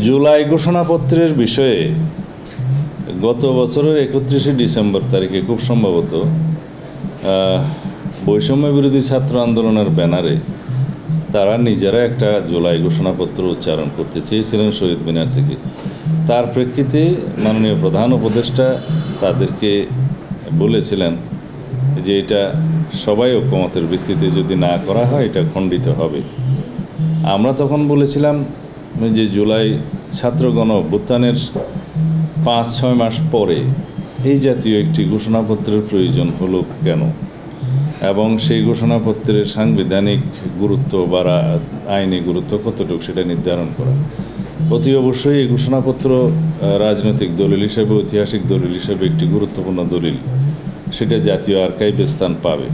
জুলাই ঘোষণাপত্রের বিষয়ে গত বছরের 31শে ডিসেম্বর তারিখে খুব সম্ভবত বৈষম্য বিরোধী ছাত্র আন্দোলনের ব্যানারে তারা নিজেরা একটা জুলাই ঘোষণাপত্র উচ্চারণ করতে চেয়েছিলেন শহীদ মিনার থেকে। তার প্রেক্ষিতে মাননীয় প্রধান উপদেষ্টা তাদেরকে বলেছিলেন যে এটা সবাই ঐকমতের ভিত্তিতে যদি না করা হয় এটা খণ্ডিত হবে। আমরা তখন বলেছিলাম যে জুলাই ছাত্রগণ অভ্যুত্থানের 5-6 মাস পরে এই জাতীয় একটি ঘোষণাপত্রের প্রয়োজন হলো কেন, এবং সেই ঘোষণাপত্রের সাংবিধানিক গুরুত্ব বা আইনি গুরুত্ব কতটুকু সেটা নির্ধারণ করা। অতি অবশ্যই এই ঘোষণাপত্র রাজনৈতিক দলিল হিসেবে, ঐতিহাসিক দলিল হিসেবে একটি গুরুত্বপূর্ণ দলিল, সেটা জাতীয় আর্কাইভে স্থান পাবে,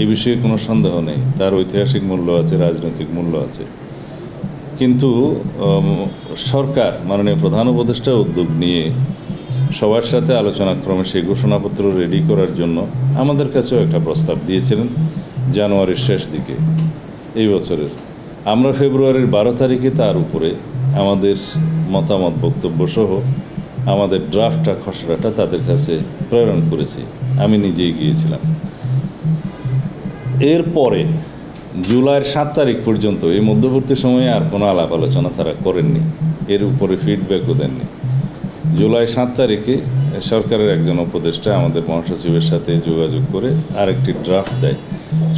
এ বিষয়ে কোনো সন্দেহ নেই। তার ঐতিহাসিক মূল্য আছে, রাজনৈতিক মূল্য আছে। কিন্তু সরকার মাননীয় প্রধান উপদেষ্টা উদ্যোগ নিয়ে সবার সাথে আলোচনাক্রমে সেই ঘোষণাপত্র রেডি করার জন্য আমাদের কাছেও একটা প্রস্তাব দিয়েছিলেন জানুয়ারির শেষ দিকে এই বছরের। আমরা ফেব্রুয়ারির 12 তারিখে তার উপরে আমাদের মতামত বক্তব্য সহ আমাদের ড্রাফটটা খসড়াটা তাদের কাছে প্রেরণ করেছি। আমি নিজেই গিয়েছিলাম। এরপরে জুলাইয়ের 7 তারিখ পর্যন্ত এই মধ্যবর্তী সময়ে আর কোনো আলাপ আলোচনা তারা করেননি, এর উপরে ফিডব্যাকও দেননি। জুলাই 7 তারিখে সরকারের একজন উপদেষ্টা আমাদের মহাসচিবের সাথে যোগাযোগ করে আরেকটি ড্রাফট দেয়।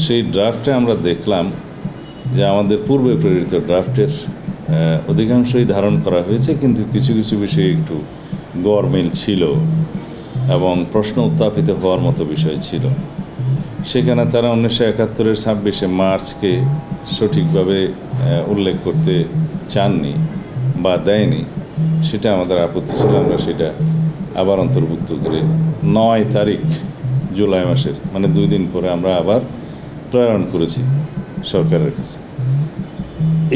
সেই ড্রাফটে আমরা দেখলাম যে আমাদের পূর্বে প্রেরিত ড্রাফটের অধিকাংশই ধারণ করা হয়েছে, কিন্তু কিছু কিছু বিষয়ে একটু গরমিল ছিল এবং প্রশ্ন উত্থাপিত হওয়ার মতো বিষয় ছিল। সেখানে তারা 1971-এর 26শে মার্চকে সঠিকভাবে উল্লেখ করতে চাননি বা দেয়নি, সেটা আমাদের আপত্তি ছিল। আমরা সেটা আবার অন্তর্ভুক্ত করে 9 তারিখ জুলাই মাসের, মানে 2 দিন পরে আমরা আবার প্রেরণ করেছি সরকারের কাছে।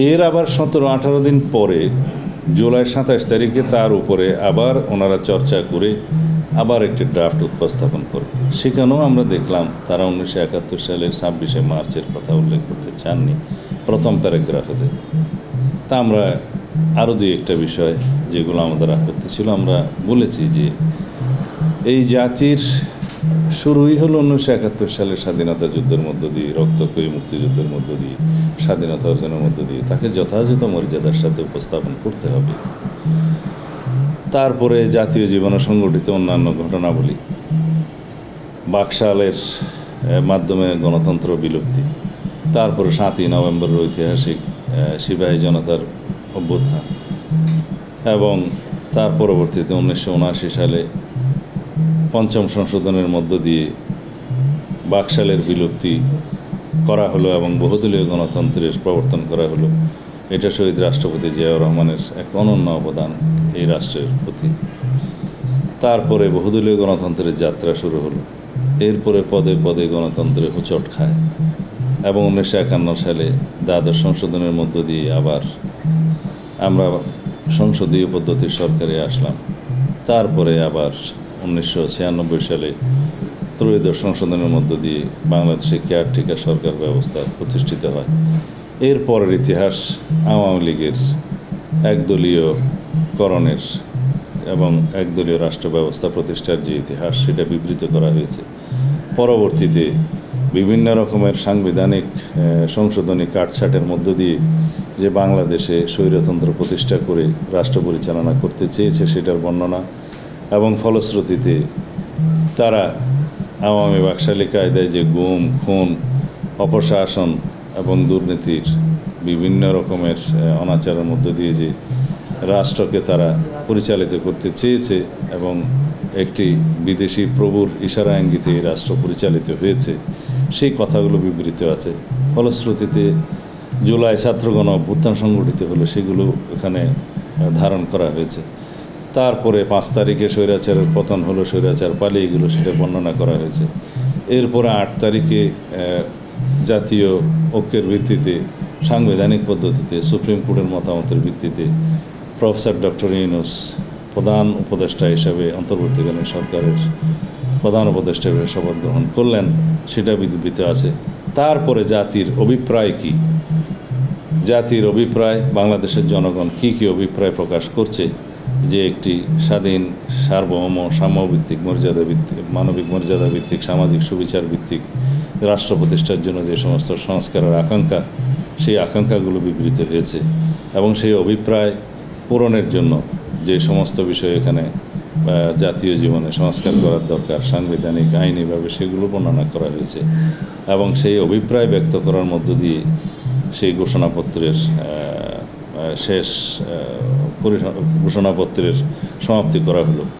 এর আবার 17-18 দিন পরে জুলাই 27 তারিখে তার উপরে আবার ওনারা চর্চা করে আবার একটি ড্রাফট উপস্থাপন করে। সেখানেও আমরা দেখলাম তারা 1971 সালের 26শে মার্চের কথা উল্লেখ করতে চাননি প্রথম প্যারাগ্রাফেতে। তা আমরা আরও 2-1টা বিষয় যেগুলো আমাদের আপত্তি ছিল আমরা বলেছি যে এই জাতির শুরুই হলো 1971 সালের স্বাধীনতা যুদ্ধের মধ্য দিয়ে, রক্তক্ষয়ী মুক্তিযুদ্ধের মধ্য দিয়ে, স্বাধীনতা অর্জনের মধ্য দিয়ে। তাকে যথাযথ মর্যাদার সাথে উপস্থাপন করতে হবে। তারপরে জাতীয় জীবনে সংঘটিত অন্যান্য ঘটনাবলী, বাকশালের মাধ্যমে গণতন্ত্র বিলুপ্তি, তারপরে 7ই নভেম্বরের ঐতিহাসিক সিপাহী জনতার অভ্যুত্থান, এবং তার পরবর্তীতে 1979 সালে 5ম সংশোধনের মধ্য দিয়ে বাকশালের বিলুপ্তি করা হলো এবং বহুদলীয় গণতন্ত্রের প্রবর্তন করা হলো। এটা শহীদ রাষ্ট্রপতি জিয়াউর রহমানের এক অনন্য অবদান এই রাষ্ট্রের প্রতি। তারপরে বহুদলীয় গণতন্ত্রের যাত্রা শুরু হলো। এরপরে পদে পদে গণতন্ত্রে হোঁচট খায় এবং 1951 সালে দ্বাদশ সংশোধনের মধ্য দিয়ে আবার আমরা সংসদীয় পদ্ধতির সরকারে আসলাম। তারপরে আবার 1996 সালে ত্রয়োদশ সংশোধনের মধ্য দিয়ে বাংলাদেশে কেয়ারটেকার সরকার ব্যবস্থা প্রতিষ্ঠিত হয়। এরপরের ইতিহাস আওয়ামী লীগের একদলীয়করণের এবং একদলীয় রাষ্ট্র ব্যবস্থা প্রতিষ্ঠার যে ইতিহাস, সেটা বিবৃত করা হয়েছে। পরবর্তীতে বিভিন্ন রকমের সাংবিধানিক সংশোধনী কাটছাটের মধ্য দিয়ে যে বাংলাদেশে স্বৈরতন্ত্র প্রতিষ্ঠা করে রাষ্ট্র পরিচালনা করতে চেয়েছে সেটার বর্ণনা, এবং ফলশ্রুতিতে তারা আওয়ামী বাকশালী কায়দায় যে গুম, খুন, অপশাসন এবং দুর্নীতির বিভিন্ন রকমের অনাচারের মধ্য দিয়ে যে রাষ্ট্রকে তারা পরিচালিত করতে চেয়েছে এবং একটি বিদেশি প্রভুর ইশারা ইঙ্গিতে এই রাষ্ট্র পরিচালিত হয়েছে, সেই কথাগুলো বিবৃত আছে। ফলশ্রুতিতে জুলাই ছাত্রগণ অভ্যুত্থান সংগঠিত হলো, সেগুলো এখানে ধারণ করা হয়েছে। তারপরে 5 তারিখে স্বৈরাচারের পতন হলো, স্বৈরাচার পালিয়ে গেল, সেটা বর্ণনা করা হয়েছে। এরপরে 8 তারিখে জাতীয় ঐক্যের ভিত্তিতে, সাংবিধানিক পদ্ধতিতে, সুপ্রিম কোর্টের মতামতের ভিত্তিতে প্রফেসর ডক্টর ইউনূস প্রধান উপদেষ্টা হিসাবে অন্তর্বর্তীকালীন সরকারের প্রধান উপদেষ্টা হিসেবে শপথ গ্রহণ করলেন, সেটা বিবৃত আছে। তারপরে জাতির অভিপ্রায় কী, জাতির অভিপ্রায়, বাংলাদেশের জনগণ কী অভিপ্রায় প্রকাশ করছে যে একটি স্বাধীন, সার্বভৌম, সাম্যভিত্তিক, মানবিক মর্যাদা ভিত্তিক, সামাজিক সুবিচার ভিত্তিক রাষ্ট্র প্রতিষ্ঠার জন্য যে সমস্ত সংস্কারের আকাঙ্ক্ষা, সেই আকাঙ্ক্ষাগুলো বিবৃত হয়েছে এবং সেই অভিপ্রায় পূরণের জন্য যে সমস্ত বিষয় এখানে জাতীয় জীবনে সংস্কার করার দরকার, সাংবিধানিক, আইনিভাবে সেগুলো বর্ণনা করা হয়েছে এবং সেই অভিপ্রায় ব্যক্ত করার মধ্য দিয়ে সেই ঘোষণাপত্রের ঘোষণাপত্রের সমাপ্তি করা হলো।